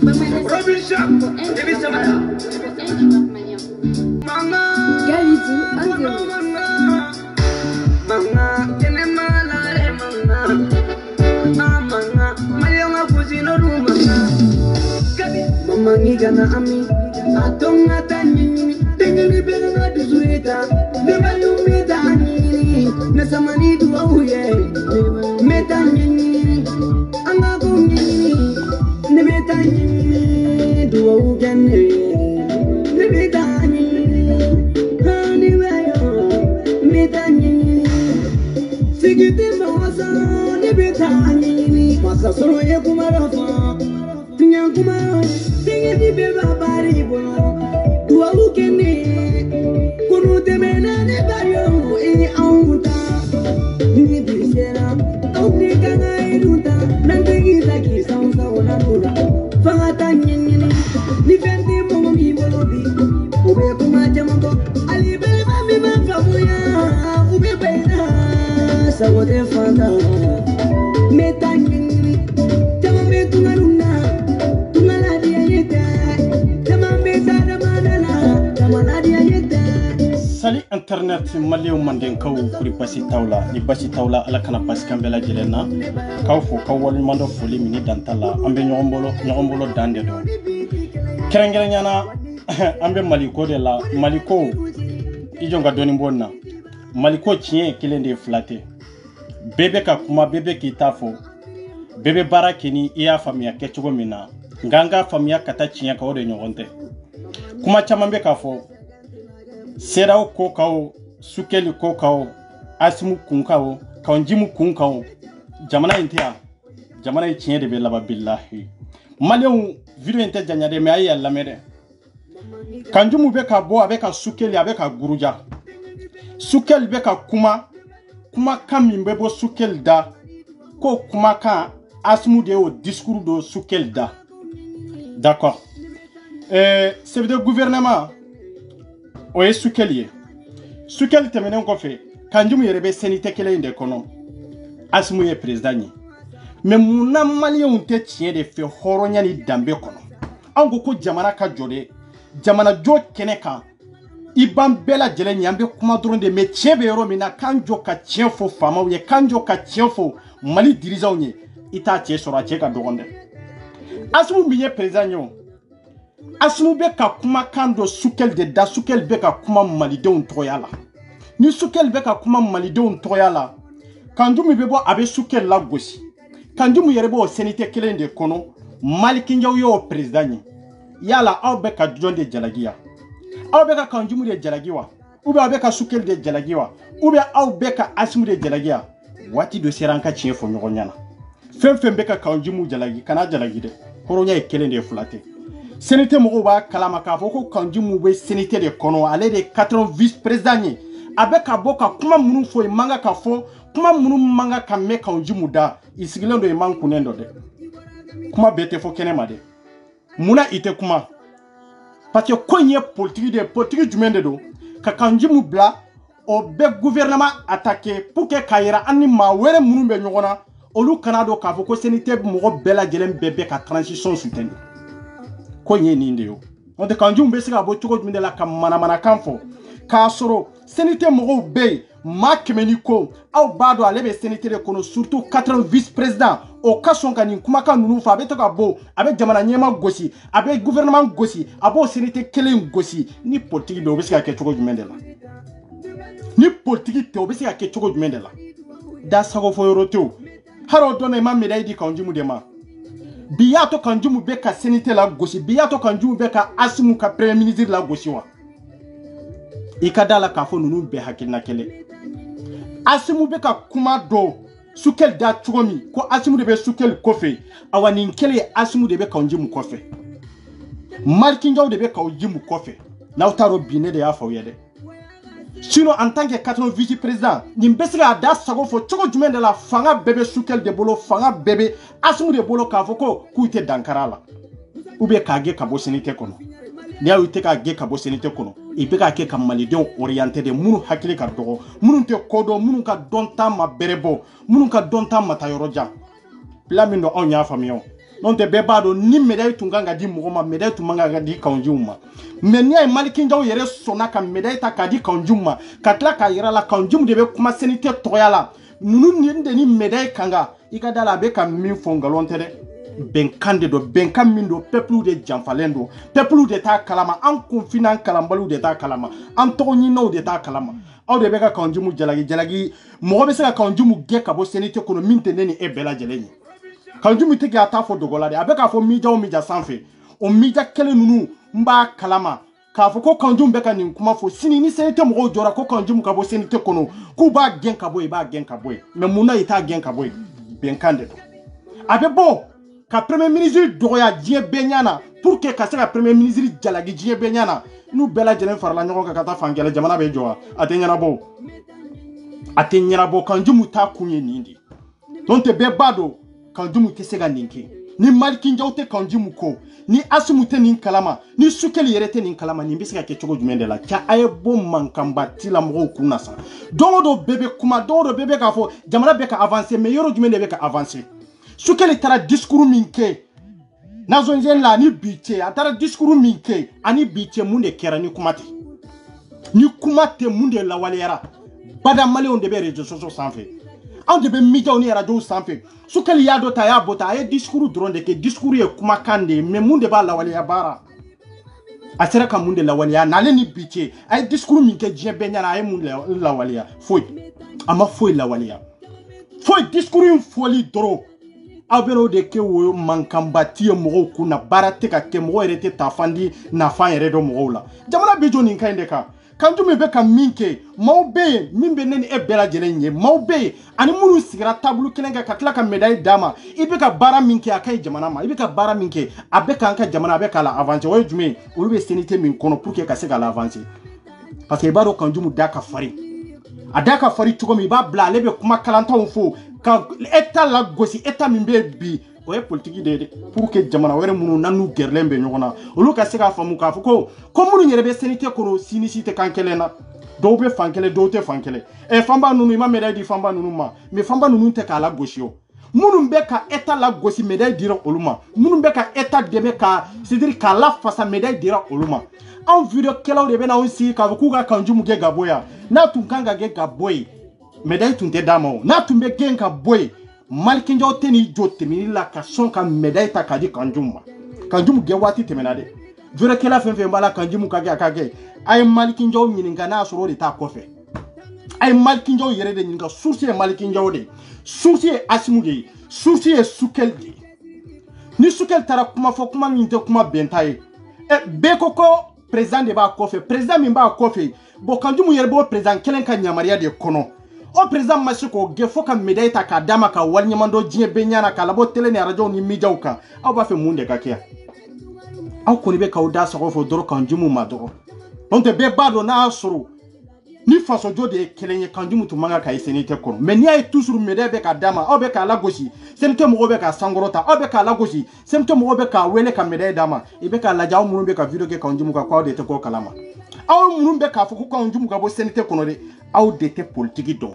Robin Shop, Devi Samara. Mama, Galidou, Mama, Enemala, Mama, Mayama Fusino Rumana. Mama, Nigana Ami, Atonga Tani, Tengani Bella Duzueta, Never you Metani, Nasamani to Auye, Metani, Angabuni, Nemetani, Duogane, Nemetani, Haniwayo, Metani, Sigiti Mawasa, Nebetani, Masasoro Kumarafa, Tinyakuma, Sigiti Beba Baribo, Duogane, Kurutemena Nebayo, any Auta, Nibisera, Onikana Iruta, Nandegi Laki sounds of Natura, Fangatani, Nifendi Momi Bolobi, Ubekuma Jambo, Alibaba Famuya, Ubebena, Sabote Fanta, Metani, Tamame Tunaruna, Tunaladia Yeta, Tamame Sadamanala, Tamaladia Yeta. Salut internet malio mandenkaw kuri basi tawla ni basi tawla ala kana basi kambela jelena kaw fo kaw wal mando foli mini dantala ambe nyombolo dande do kerengere nyana ambe maliko de la maliko ijonga doni mbonna maliko chien kilende flate bebe ka kuma bebe kitafo bebe barakeni iya famia kechugo mina nganga famia kata chien ka ode nyogonte kuma chamambe ka fo Serao kokao, sukeli kokao, asimu kunkao, kaunjimu kunkao, jamana intea, jamana ichinye de belaba billahi. Malion video inte janyade me ayi alamere. Kanjumu beka bo abeka sukeli abeka guruja. Sukeli beka kuma kami mbebo sukeli da, ko kuma ka asimu de o discours do sukeli da. D'accord. C'est le gouvernement. Oye sukeli temenen ko fe kanjumu yerebe senite kele inde kono asmu ye president ni mais muna malien te tien de fe horonya ni dambe kono ango ko jamana ka jode jamana jo keneka iban bela jele nyambe kuma dronde me tiebe yoro mina kanjo ka tiefo fama ye kanjo ka tiefo mali dirigeant ni ita tie sora tie ka dogonde asmu biye president yo Asmu beka kuma kando sukel de da sukel beka kuma malideun toyala. Ni sukel beka kuma malideun toyala. Kanjumu bebo abe sukel la gosi. Kanjumu yerebo senite kelende kono. Malikinjaw yo presidani. Yala aw beka jonde jalagiya. Aw beka kanjumu de jalagiwa. Ube aw beka sukel de jalagiwa. Ube aw beka asmu de jalagiya. Wati do seranka chiefo nyogonyana. Fem beka kanjumu jalagi kana jalagi de. Horonya e kelende fulate. Sénété Mourouba Kalamaka Foko Kanjumu be sénété de Kono ale de 80 vice-présidents avec aboka kuma munu fo manga ka fo kuma munu manga ka me Kanjumu da isigilendo e man kunendo de kuma bete fo kenema de muna ite kuma parce que konye politique du mende do ka Kanjumu bla o be gouvernement attaqué pour que kayira ani ma were munu be nyogona olu kanado ka fo ko sénété mo bela jelem bebe ka transition soutenue konye ninde yo on de kanjum be sika bo tugo jumde la kam mana kanfo ka soro senité mo be ma kemeni ko aw bado alebe senité de kono surtout 80 vice-présidents o kason kani kuma kan nunu fa be to ka bo abe jamana nyema gosi abe gouvernement gosi abo senité kelen gosi ni politique be o be sika ke tugo jumde la ni politique te o be sika ke tugo jumde la da sago fo yoroto haro donne ma médaille di kanjumu de ma biyato kanjumu beka senite la gosi biyato kanjumu beka asimu ka premier ministre la gosi wa ikadala ka fo nunu be hakilna kele asimu beka kuma do sukel da chugomi ko asimu de be sukel kofe awani kele asimu de be kanjumu kofe markinjaw de be kanjumu kofe na utaro bine de ya fawede sinon en tant que 80 vice-président ni mbesira da sago fo chugo jumen de la fanga bebe sukel de bolo fanga bebe asimu de bolo ka foko kuite dankarala ube kage kabo senite kono ni awu te kage kabo senite kono e be ka ke kamalidon orienté de munu hakili ka dogo munu te kodo munu ka donta ma berebo munu ka donta ma tayoroja plamindo on ya famiyo non te beba do ni médaille tunganga di mugoma médaille tumanga di kanjuma mais ni ay malikinjaw yere sona ka médaille ta ka di kanjuma katla ka yira la kanjum de be kuma senite toyala nunu ni ndeni médaille kanga ikadala be ka min fongalon tere ben kandido ben kamindo peuple de janfalendo peuple de ta kalama an confinan kalambalu de ta kalama an togni no de ta kalama aw de be ka kanjumu jalagi mo be se ka kanjumu ge ka bo senite kono minte neni e bela jeleni kanjumu te ga ta fo dogola de abeka fo mija o mija sanfe o mija kele nunu mba kalama ka fo ko kanjumu be ka nin kuma fo sini ni senite mo jora ko kanjumu ka bo senite kono ku ba gen ka boy ba gen ka boy mais muna ita gen ka boy ben kandido abe bo ka premier ministre doya die benyana pour que ka se ka premier ministre jalagi die benyana nu bela jelen farla nyogo ka ta fangela jamana be joa atenyana bo kanjumu ta kunye nindi don te be bado kanjumu te se ga ninki ni malikinjaw te kanjumu ko ni asumu te nin kalama ni sukeli yere te nin kalama ni bisika ke chogo jumende la ka aye bo mankamba tila mo kunna sa do bebe kuma do bebe ka fo jamana be ka avancer mais yoro jumende be ka avancer sukeli tara discours minke nazonjen la ni biche atara discours minke ani biche munde kera ni kumate munde la walera bada mali on de be réseaux sociaux sanfe on de be media ni radio sanfe sukeli ya do ta ya bota ay discours dronde ke discours e kuma kande mais munde ba la walera bara asera ka munde la walera nale ni biche ay discours minke je benyana ay munde la walera foi ama foi la walera foi discours foli dro abero de ke wo mankambati mo ko na barate ka ke mo rete tafandi na fa yere do mo la jamana be joni kainde ka kanju me be ka minke mawbe mimbe neni e bela jelenye mawbe ani munu sigira tabulu kelenga ka kla ka médaille dama ibe ka bara minke akai jamana ma ibe ka bara minke abeka anka jamana abeka la avancer wo jume olu be senité min kono pour que ka se ka la avancer parce que baro kanju mu daka fari adaka fari tuko mi ba bla lebe kuma kalanta on fo ka état la gosi état mimbe bi o e politique de pour que jamana were munu nanu gerlembe nyona olu ka se ka famu ka fuko ko munu nyere be senité kono sinicité kankelena do be fankele do te fankele e famba nunu ima médaille di famba nunu ma mais famba nunu te ka la gosio munu be ka état la gosi médaille dira oluma munu be ka état de ka c'est-à-dire ka la face médaille dira oluma en video kelaw de be na onsi ka fuku ka kanjumu ge gaboya na tunkanga ge gaboy médaille tunte damo na tumbe genka boy malikinjaw teni jotemi la ka son ka médaille ta kadi kanjuma kanjumu ge wati temenade jure kela fenfe mbala kanjumu kage akage ay malikinjaw nyininga na soro de ta kofe ay malikinjaw yere de nyinga source malikinjaw de source asimuge source sukel de ni sukel tara kuma fo kuma nyinte kuma bentaye e be koko président de ba kofe président mi ba kofe bo kanjumu yere bo président kelen ka nyamaria de kono o président masiko gefo ka médaille ta ka dama ka walnyamando jie benyana ka labo tele ni radio ni mijauka aw ba fe munde ka kia aw ko ni be ka uda so fo doro kanjumu madoro on te be bado na asuru ni faso jode kelenye kanjumu tu manga ka isenite kono mais ni ay toujours médaille be ka dama aw be ka la gosi semte mo be ka sangorota aw be ka la gosi semte mo be ka wele ka médaille dama e be ka la jaw munu be ka video ke kanjumu ka kwa de te ko kalama aw munu be ka fo ko kanjumu ka bo senite kono de aw de te politique do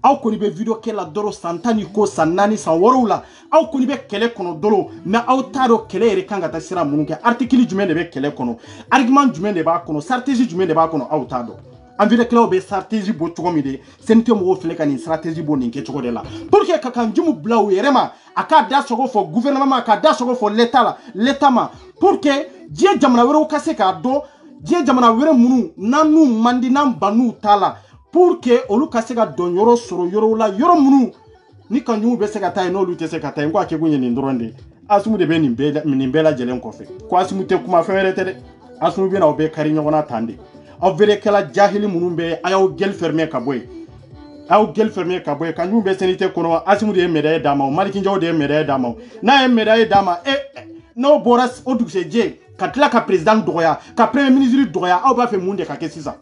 aw koni be video kela doro santani ko sanani san worowla aw koni be kele kono doro na aw taro kele ere kanga ta sira munke article jumen de be kele kono argument jumen de ba kono stratégie jumen de ba kono aw tado en video kela be stratégie bo tugo mi de senite mo fele kan stratégie bo ninke tugo de la pour que kakan jumu blaw yerema aka da sogo fo gouvernement aka da sogo fo l'état ma pour que die jamana wero kase ka do die jamana wero munu nanu mandi nan banu tala pour que olu ka se ka don yoro soro yoro la yoro munu ni kanjumu be se ka tay no lu te se ka tay ngwa ke gunye ni ndronde asumu de be ni bela jelen ko fe ko asumu te kuma fere te de asumu be na obe kari nyona tande o vere kala jahili munu be ayaw gel fermer ka boy kanjumu be senite kono asumu de médaille dama maliki njaw de médaille dama na médaille dama no boras odukse je katla ka président doya ka premier ministre doya aw ba fe munde ka kesisa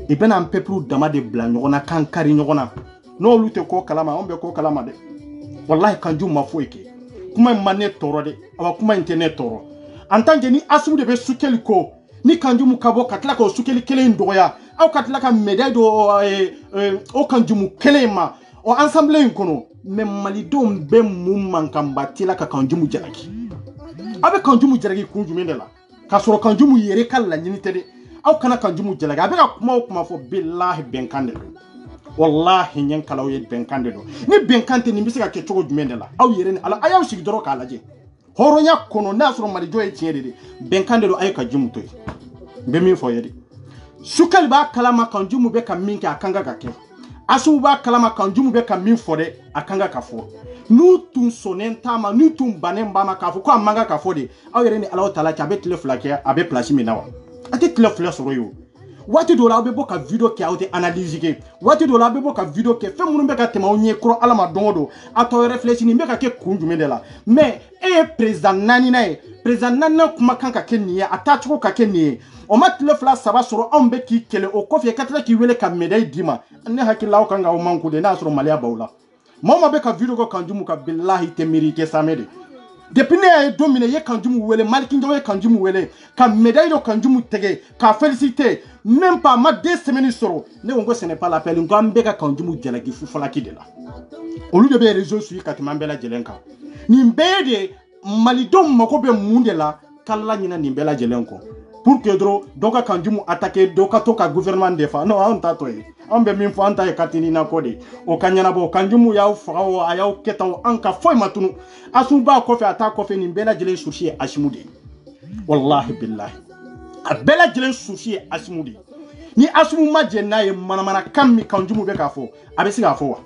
et ben un peuple dama de blanc nyona kan kari nyona no lute ko kalama on be ko kalama de wallahi kanju ma foike kuma manne toro de awa kuma internet toro en tant que ni asumu de be sukeli ko ni kanju mu kabo katla ko sukeli kele ndoya aw katla ka médaille do o kanju mu kele ma o ensemble in kono mais malidom be mum mankamba tila ka kanjumu jaraki abe kanjumu jaraki kunjume de la ka soro kanjumu yere kala nyini tede aw kana kanjumu jaraki abe ka kuma fo billahi benkande wallahi nyen kala o ye benkande do ni benkante ni bisika ke chogo jume de la aw yere ni ala ayaw sigi doro ka laje horonya kono na soro malijo e tiere de benkande do ay ka jumu toy be min fo yede sukal ba kalama kanjumu be ka minki akanga ka ke asu ba kalama kanjumu be ka min fo de akanga ka fo nu tun sonen tama nu tun banen ba ma ka fo ko amanga ka fo de aw yere ni ala taala ka be tele flake abe place mi nawa ate tele flake soro yo wati do la be bo ka video ke awte analyse ke wati do la be bo ka video ke fe munu be ka tema onye kro ala ma dongo ato réfléchir ni be ka ke kunjume de la mais président nani na kuma kan ka ke niye atachuko ka ke niye o mat le fla saba soro ombe ki kele o kofi katla ki wele ka médaille dima ne hakilla o kanga o manku de na soro malia bawla mama be ka video ko kanjumu ka billahi te mérite samede depuis ne ay dominer ye kanjumu wele maliki njawe kanjumu wele ka médaille do kanjumu tege ka féliciter même pas ma 2 semaines soro ne wongo ce n'est pas l'appel ngambe ka kanjumu jalaki fu falaki de la olu de be réseau sur katimambela jelenka ni mbede malidom mako be munde la kala nyina ni mbela jelenko pour que dro doka kanjumu attaquer doka toka gouvernement defa non on tato e on be min fo anta e katini na kode o kanyana bo kanjumu yaw fawo ayaw ketaw anka foy matunu asuba ko fe ata ko fe ni mbela jelen sushi ashmudi wallahi billahi abela jelen sushi ashmudi ni asumu majena e manamana kammi kanjumu be ka fo abesi ga fo wa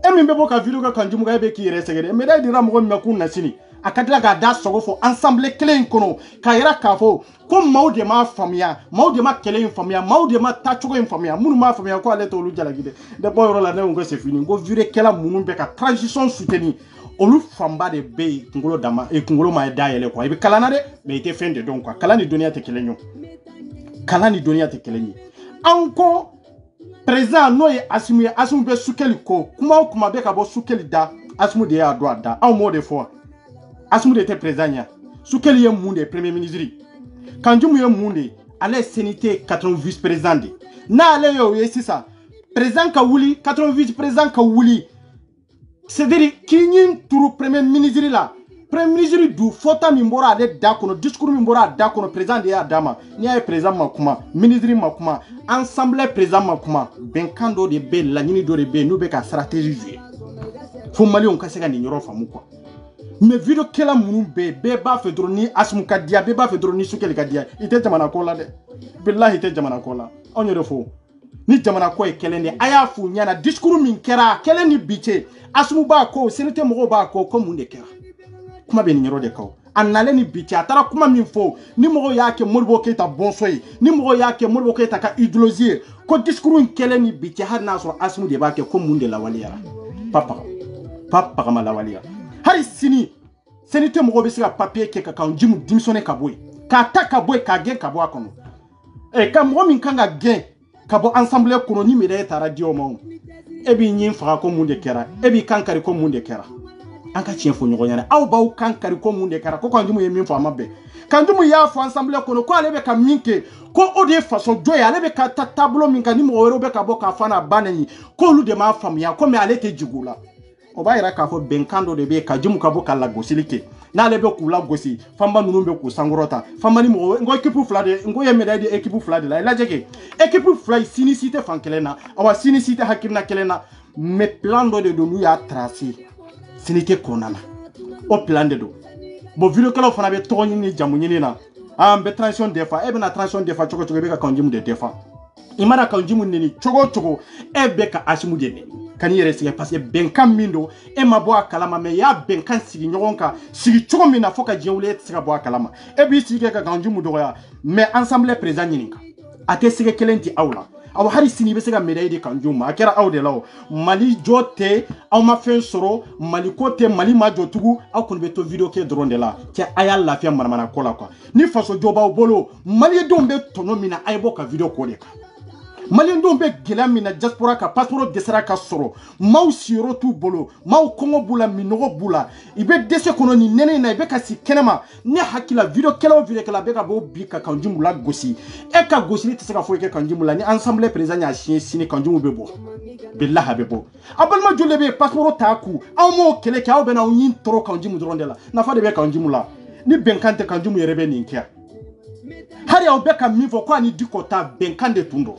emi be bo ka video ka kanjumu ga be ki resegede me dai dira mo me kun nasini akadila ga da sogo fo ensemble clé kono ka yira ka fo ko mawde ma famia mawde ma clé famia mawde ma tachugo famia munu ma famia ko ale to lu jalagide de boyro la ne ngo se fini ngo vire kela munu be ka transition soutenu olu famba de be ngolo dama e ngolo ma da yele ko e be kalana de be ite fin de donc kala ni dunia te kelenyo kala ni dunia te kelenyi anko président no ye asimu be sukeli ko kuma be ka bo sukeli da asimu de ya do da aw mo de fo asimu de te président sukeli ye munde premier ministre kanjumu ye munde ale sénité 80 vice président na ale yo ye sisa président ka wuli 80 vice président ka wuli c'est-à-dire kinyin turu premier ministre la premier ministre du fota mi mbora ale da kono discours mi mbora da kono président de ya dama ni ay président makuma ministre makuma ensemble président makuma benkando de be la nyini do de be no be ka stratégie jouer fo mali on ka se ga ni nyoro famu quoi mais video kela munu be ba fe droni asmu ka dia be ba fe droni sukeli ka dia ite jamana ko la de billahi ite jamana ko la on yoro fo ni jamana ko e kelende aya fu nyana discours min kera keleni biche asmu ba ko senete mo ba ko munde kera kuma be ni nyoro de ko anale ni biche atara kuma min fo ni mo yake morbo ke ta bonsoy ni mo yake morbo ke ta ka idéologie ko discours keleni biche har na so asmu de ba ke munde la waliya papa kama la waliya hari sini senite mo be sika papier ke ka kanjimu dimsone ka boy ka ta ka boy ka gen ka bo akono e ka mo min kanga gen ka bo ensemble kono ni mede ta radio mo e bi nyin fa ko munde kera e bi kankari ko munde kera anka chien fo nyogo nyane aw baw kankari ko munde kera ko kanjimu ye min fa mabbe kanjimu ya fo ensemble kono ko ale be ka minke ko o de façon joy ale be ka ta tableau min ka ni mo wero be ka bo ka fana banani ko lu de ma famia ko me ale te jigula o ba yira ka fo benkando de be ka jimu ka bo kala gosilike na le be ku la gosi famba nunu be ku sangorota famba ni mo ngo équipe flade ngo ye médaille de équipe flade la jeke équipe flade sinicité fankelena awa sinicité hakirna kelena me plan do de donu ya tracé sinité konana o plan de do bo video kala fana be togni ni jamu ni na be transition des fois e be na transition des fois choko be ka kanjimu de defa imara kanjimu ni choko e be ka asimu de kan yere sigi parce que benkan mindo e ma bo akalama me ya benkan sigi nyogonka sigi chogo mina foka jewle sigi bo akalama e bi sigi ka ganjumu do ya mais ensemble président nyininka ate sigi kelenti awla aw hari sini be sigi médaille de kanjuma akera awde law mali jote aw ma fen soro mali côté mali ma jotugu aw kon be to video ke dronde la ti ayal la fia manamana kola quoi ni faso joba bolo mali dombe tono mina ay boka video ko de malien dɔw bɛ gɛlɛya min na diaspora ka passeport dɛsɛra ka sɔrɔ maaw siyɔrɔ t'u bolo maaw kɔngɔ b'u la minɔgɔ b'u la i bɛ dɛsɛ kɔnɔ nin nɛnɛ in na i bɛ ka si kɛnɛma ne hakili la video kɛla o video kɛla a bɛ ka bɔ bi ka Kanjumu la gosi e ka gosili tɛ se ka foyi kɛ Kanjumu la ni Assemblée président y'a siɲɛ sini Kanjumu bɛ bɔ billahi a bɛ bɔ a balima joli bɛ passeport t'a ku aw m'o kɛlɛ kɛ aw bɛ na aw ɲin tɔɔrɔ Kanjumu dɔrɔn de la nafa de bɛ Kanjumu la ni bɛnkan tɛ Kanjumu yɛrɛ bɛ nin kɛ hali aw bɛ ka min fɔ ko ani Diko ta bɛnkan de tun don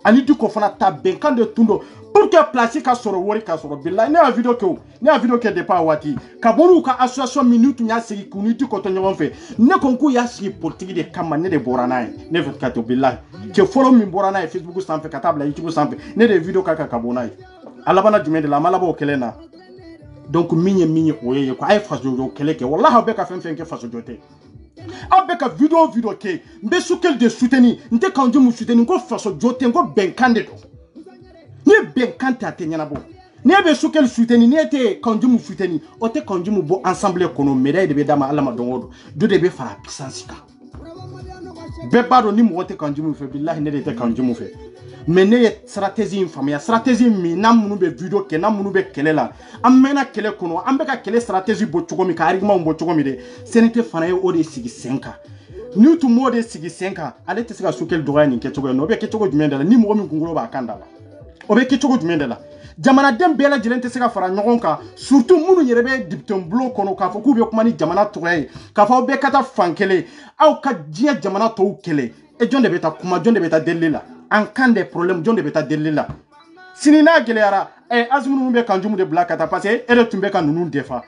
ani Diko fana ta bɛnkan de tun don pour que place ka sɔrɔ wari ka sɔrɔ billahi ne y'a video kɛ ne y'a video kɛ depuis a waati ka bɔ ka association min tun y'a sigi k'u ni Diko tɔ ɲɔgɔn fɛ ne ko k'u y'a sigi politique de kama ne de bɔra n'a ye ne fɛ ka to billahi cɛ fɔlɔ min bɔra n'a ye Facebook sanfɛ ka taa bila YouTube sanfɛ ne de video ka bɔ n'a ye a labanna jumɛn de la a ma labɔ o kɛlɛ na donc min ye o ye ko a ye fasojɔ kɛlɛ kɛ wallahi aw bɛ ka fɛn fɛn kɛ fasojɔ tɛ aw bɛ ka video kɛ n bɛ Sukɛli de soutenir n tɛ Kanjumu soutenir ko fasojɔ tɛ n ko bɛnkan de don ni bɛnkan tɛ a tɛ ɲɛnabɔ ni e bɛ Sukɛli soutenir ni e tɛ Kanjumu soutenir o tɛ Kanjumu bɔ Assemblée kɔnɔ médaille de bɛ d'a ma Ala ma don o don dɔ de bɛ fara puissance kan bɛɛ b'a dɔn ni mɔgɔ tɛ Kanjumu fɛ billahi ne de tɛ Kanjumu fɛ mais ne ye stratégie in faamuya stratégie min n'an minnu bɛ video kɛ n'an minnu bɛ kɛlɛ la an mɛnna kɛlɛ kɔnɔ an bɛ ka kɛlɛ stratégie bɔ cogo min ka argument bɔ cogo min de CNT fana ye o de sigi sen kan n'u tun m'o de sigi sen kan ale tɛ se ka Sukɛli dɔgɔya nin kɛcogo ye o bɛ kɛcogo jumɛn de la ni mɔgɔ min kunkolo b'a kan da la o bɛ kɛcogo jumɛn de la jamanaden bɛɛ lajɛlen tɛ se ka fara ɲɔgɔn kan surtout minnu yɛrɛ bɛ député bulon kɔnɔ k'a fɔ k'u bɛ kuma ni jamana tɔgɔ ye k'a fɔ aw bɛɛ ka taa fan kelen aw ka diɲɛ jamana tɔw kɛlɛ e jɔn de bɛ taa kuma jɔn de bɛ taa delili la en cas de problème jɔn de bɛ taa delili la sini n'a gɛlɛyara Asimu ninnu bɛ Kanjumu de bila ka taa parce que e de tun bɛ ka ninnu defa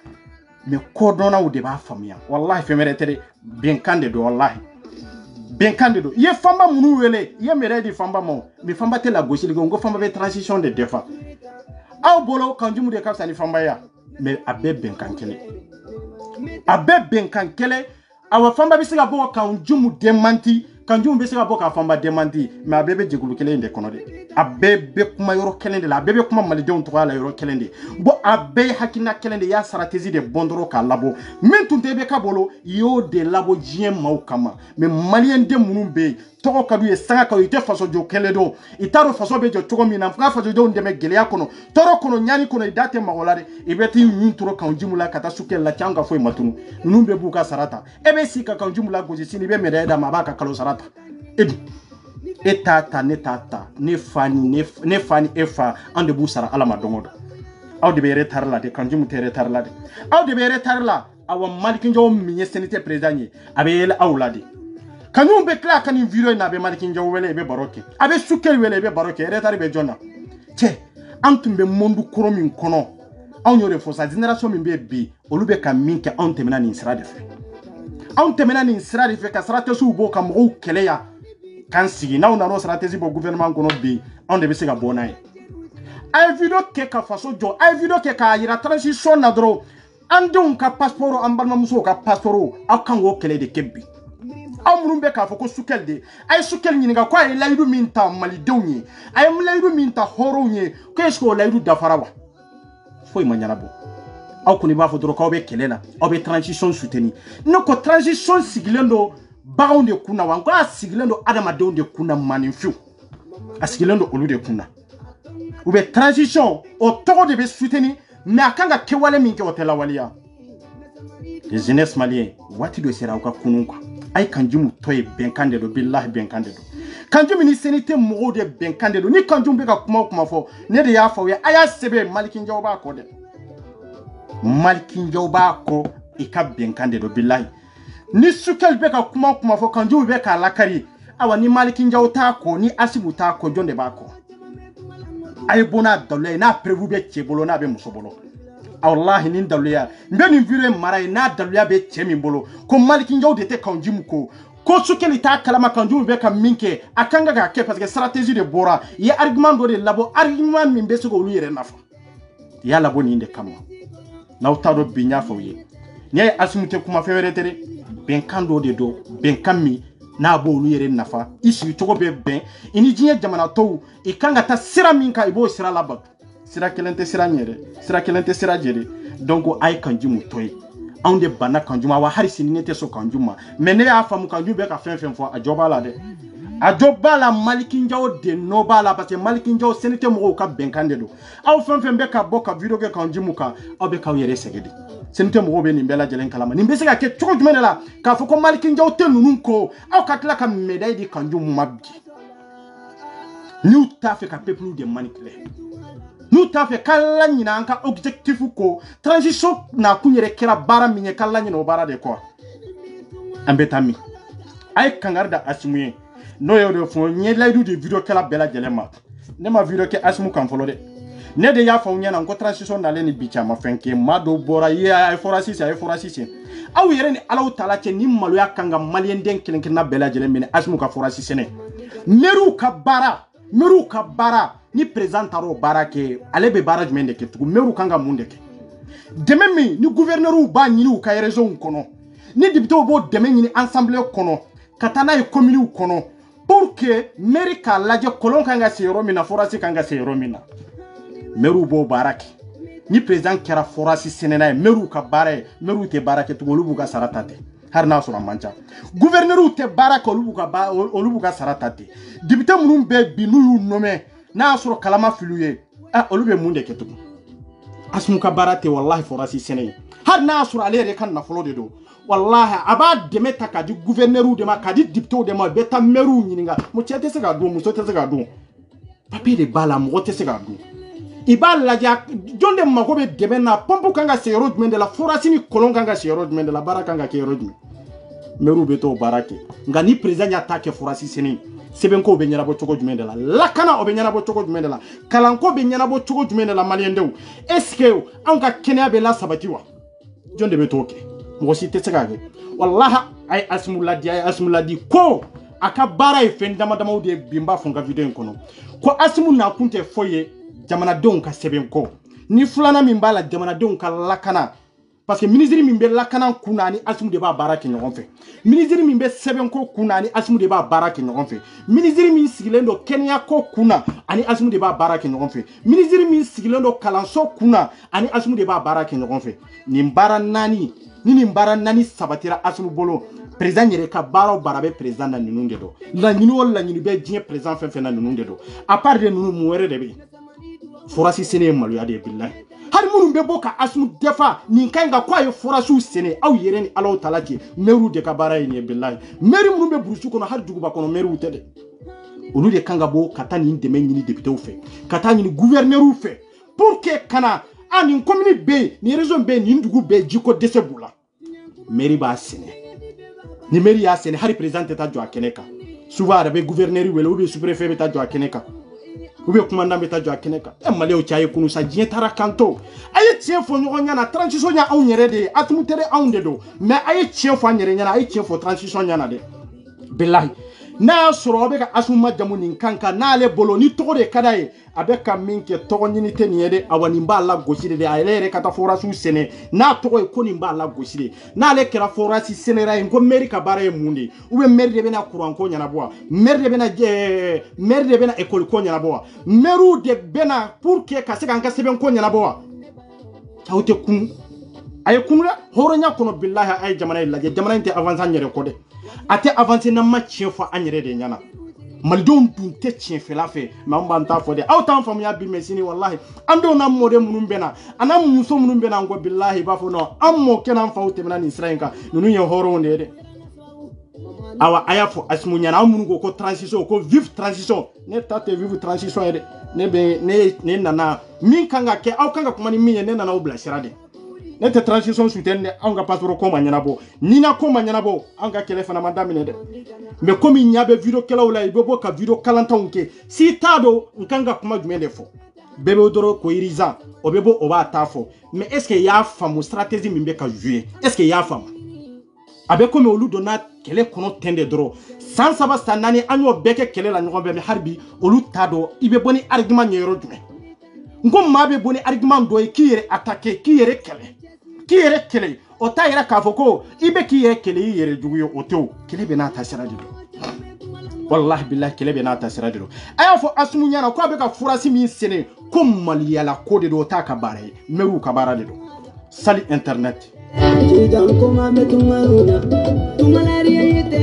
mais kodɔnnaw de b'a faamuya wallahi fɛn wɛrɛ tɛ dɛ bɛnkan de don wallahi bɛnkan de don i ye Fanba minnu wele i ye médaille di Fanba ma mais Fanba tɛ lagosili kɛ n ko Fanba bɛ transition de defa aw bolo Kanjumu de ka fisa ni Fanba ya mais a bɛɛ bɛnkan kelen a bɛɛ bɛnkan kelen awa Fanba bɛ se ka bɔ Kanjumu démenti Kanjumu bɛ se ka bɔ ka Fanba démenti mais a bɛɛ bɛ jɛkulu kelen de kɔnɔ de a bɛɛ bɛ kuma yɔrɔ kelen de la a bɛɛ bɛ kuma malidenw tɔgɔ la yɔrɔ kelen de bon a bɛɛ ye hakilina kelen de y'a stratégie de bɔn dɔrɔn k'a labɔ min tun tɛ bɛ ka bolo i y'o de labɔ diɲɛ maaw kama mais maliyɛn den minnu bɛ yen tɔgɔ ka d'u ye sanga ka i tɛ fasojɔ kɛlɛ dɔn i t'a dɔn faso bɛ jɔ cogo min na n ka fasodenw dɛmɛ gɛlɛya kɔnɔ tɔɔrɔ kɔnɔ ɲani kɔnɔ i da tɛ mɔgɔ la dɛ i bɛ t'i ɲin tɔrɔ Kanjumu la ka taa Sukɛli la can ka foyi ma tunu ninnu bɛɛ b'u ka sara ta e bɛ sigi ka Kanjumu la gosi sini i bɛ médaille d'a ma a b'a ka kalo sara ta e t'a ta ne t'a ta ne fa ni e fa an de b'u sara Ala ma don o don aw de bɛ retard la de Kanjumu tɛ retard la de aw de bɛ retard la awa Malikinjɔw min ye CNT président ye a bɛ yɛlɛ aw la de Kanjumu bɛ tila ka nin video in na a bɛ Malikinjɔw wele i bɛ baro kɛ a bɛ Sukɛli wele i bɛ baro kɛ retard bɛ jɔn na cɛ an tun bɛ monde kɔrɔ min kɔnɔ anw y'o de fɔ sa génération min bɛ bi olu bɛ ka min kɛ anw tɛmɛna nin sira de fɛ anw tɛmɛna nin sira de fɛ ka stratégie bɔ ka mɔgɔw kɛlɛ ya kan sigi n'aw nana o stratégie bɔ gouvernement kɔnɔ bi anw de bɛ se ka bɔ n'a ye a ye video kɛ ka faso jɔ a ye video kɛ k'a yira transition na dɔrɔn an denw ka passeport an balimamusow ka passeport aw kan k'o kɛlɛ de kɛ bi aw minnu bɛ k'a fɔ ko Sukɛli de a ye Sukɛli ɲininka ko a ye layidu min ta malidenw ye a ye layidu min ta hɔrɔnw ye ko est ce que o layidu dafara wa foyi ma ɲɛnabɔ aw kɔni b'a fɔ dɔrɔn k'aw bɛ kɛlɛ la aw bɛ transition soutenir ne ko transition sigilen don baganw de kunna wa n ko a sigilen don adamadenw de kunna maninfiw a sigilen don olu de kunna u bɛ transition o tɔgɔ de bɛ soutenir mais a kan ka kɛwale min kɛ o tɛ lawaleya les jeunesse malien waati dɔ sera aw ka kunun kan a ye Kanjumu tɔ ye bɛnkan de don billahi bɛnkan de don Kanjumu ni CNT mɔgɔw de bɛnkan de don ni Kanjumu bɛ ka kuma o kuma fɔ ne de y'a fɔ aw ye a y'a sɛbɛn Malikinjɔw b'a kɔ dɛ Malikinjɔw b'a kɔ i ka bɛnkan de don billahi ni Sukɛli bɛ ka kuma o kuma fɔ Kanjumu bɛ k'a lakari awa ni Malikinjɔw t'a kɔ ni Asimu t'a kɔ jɔn de b'a kɔ a ye bɔ n'a daluya ye n'a prévu bɛ cɛ bolo n'a bɛ muso bolo wallahi nin daluya n bɛ nin video mara ye n'a daluya bɛ cɛ min bolo ko Malikinjɔw de tɛ Kanjumu ko Sukɛli t'a kalama Kanjumu bɛ ka min kɛ a kan ka k'a kɛ parce que stratégie de bɔra i ye argument dɔ de labɔ argument min bɛ se k'olu yɛrɛ nafa i y'a labɔ nin de kama n'aw t'a dɔn bi n y'a fɔ aw ye n'i y'a ye Asimu tɛ kuma fɛn wɛrɛ tɛ dɛ bɛnkan dɔ de don bɛnkan min n'a b'olu yɛrɛ nafa i sigicogo bɛ bɛn i ni diɲɛ jamana tɔw i kan ka taa sira min kan i b'o sira labato sira kelen tɛ sira ɲɛ dɛ sira kelen tɛ sira jɛ dɛ donc a ye Kanjumu tɔ ye anw de banna Kanjumu wa hali sini ne tɛ sɔn Kanjumu ma mais ne y'a faamu Kanjumu bɛ ka fɛn fɛn fɔ a jɔ b'a la dɛ a joba la malikinjao de noba la parce que malikinjao senete mo ka benkande do aw fenfen be ka boka video ke kan jimuka aw be ka yere segedi senete mo be ni bela jelen kalama ni be se ka ke chogo jumene la ka fo ko malikinjao te nunun ko aw katla ka médaille di kanju mabdi nous ta fait ka peuple de manipuler nous ta fait kala nyina anka objectif ko transition na kunyere kera bara minye kala nyina bara de quoi ambetami ay kangarda asmuye no yo de fo nye laydu de video kala bela jelema ne ma video ke asmu kan folo de ne de ya fa nyana ko transition na leni bicha ma fenke mado bora ye ay forasi aw yere ni alaw tala ke ni malu ya kanga malien den kelen na bela jelema ne asmu ka forasi sene meru ka bara ni présentaro bara ke ale be bara jumende ke tugu meru kanga munde ke deme mi ni gouverneur ba nyini u ka région kono ni député bo deme nyini assemblée kono katana e commune kono pour que mairie ka laje kolon kanga seyro mina forasi kanga seyro mina meru bo baraki ni président kera forasi senena meru ka bare meru te barake tugu lubu ka saratate harna sura mancha gouverneur te barake lubu ka saratate député munum be binu nome na sura kalama filuye olube munde ke tugu asmu ka barate wallahi forasi senena harna sura ale kan na folo de do wallahi aba deme takadi gouverneur de ma kadi dipto de ma beta meru nyininga mo chete se ga do mo sote se ga do papier de bala mo te se ga do iba la ja jonde ma ko be deme na pompu kanga se road men de la forasi ni kolon kanga se road men de la baraka kanga ke road meru beto barake ngani president ya take forasi seni seben ko be nyana bo chogo men de la lakana o be nyana bo chogo men de la kalanko be nyana bo chogo men de la maliendew est-ce que an ka kenya be la sabatiwa jonde beto ke mosi te segage wallahi ay asmuladi ko aka bara e fen dama de bimba fonga video kono ko asmu na kunte foye jamana don ka seben ko ni fulana min bala jamana don ka lakana parce que ministre min be lakana kunani asmu de ba bara ke nyon fe ministre min be seben ko kunani asmu de ba bara ke nyon fe ministre min sigilendo Kenya ko kuna ani asmu de ba bara ke nyon fe ministre min sigilendo kalanso kuna ani asmu de ba bara ke nyon fe ni mbara nani ni mbara nani sabatira asmu bolo président yere ka baro barabe président na nununde do la nyini wala nyini be dien président fen na nununde do à part de nunu muwere de be forasi sene malu ya de billahi har munum be boka asmu defa ni kanga kwa yo forasi sene aw yere ni alaw talaki meru de ka bara ni billahi meri munum be burusu kono har duguba kono meru tede olu de kanga bo katani ndeme nyini député ou fe katani ni gouverneur ou fe pour que kana ani commune be ni région be ni ndugu be jiko desebula mairie ba sene ni mairie ya sene hari président ta jo akeneka souvent arabe gouverneur wele obi sous-préfet ta jo akeneka obi commandant ta jo akeneka e male o chaye kunu sa jien tara kanto aye tien fo nyonya na transition nya on yere de atumutere on de do mais aye tien fo nyere nya na aye tien fo transition nya na de billahi na soro be ka asuma jamuni kanka na le bolo ni togo de kadaye abeka minke togo nyini te ni yede awani mba la gosire de ayele kata forasi sene na togo ko ni mba la gosire na le kera forasi sene ra ngo meri ka bare mundi ube meri de bena kuran ko nyana boa meri de bena école ko nyana boa meru de bena pour que ka se kan ka seben ko nyana boa tawte kun ay kunra horonya kono billahi ay jamana illa jamana inte avancer nyere ko de ate avancer na ma chien fo anyere de nyana maldon dun te chien fe la fe ma mbanta fo de autant fam ya bi mesini wallahi ando na mode munum bena ana muso munum bena ngo billahi ba fo no ammo kenan fa ute bena ni israenka nunu ye horo nde de awa aya fo asmu nyana amungo ko transition ko vive transition ne tate vive transition ede ne be ne nana min kanga ke aw kanga kuma ni min ne nana obla shirade ne te transition soutenne anga pasoro ko manyana bo nina ko manyana bo anga kele fana mandamine de me komi nyabe video kala wala ibobo ka video kalanta unke si tado nkanga kuma jumende fo bebe odoro ko iriza obebo oba tafo mais est-ce que ya famu stratégie mimbe ka jouer est-ce que ya famu abe komi olu dona kele kono tende doro sans sabasta nani anyo beke kele la nyombe me harbi olu tado ibe boni argument nyero jume ngom mabe boni argument do ki yere attaquer ki yere kele kiyere kele o ta yera ka foko ibe kiyere kele yere juguyo oto kele be na ta siradido wallahi billahi kele be na ta siradido aya fo asmu nyana ko be ka furasi min sene ko maliyala ko de do ta ka bare meru ka bara de do sali internet Tujan koma betungaruna tumalari yete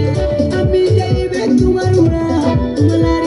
abije ibe tumarura, tumalari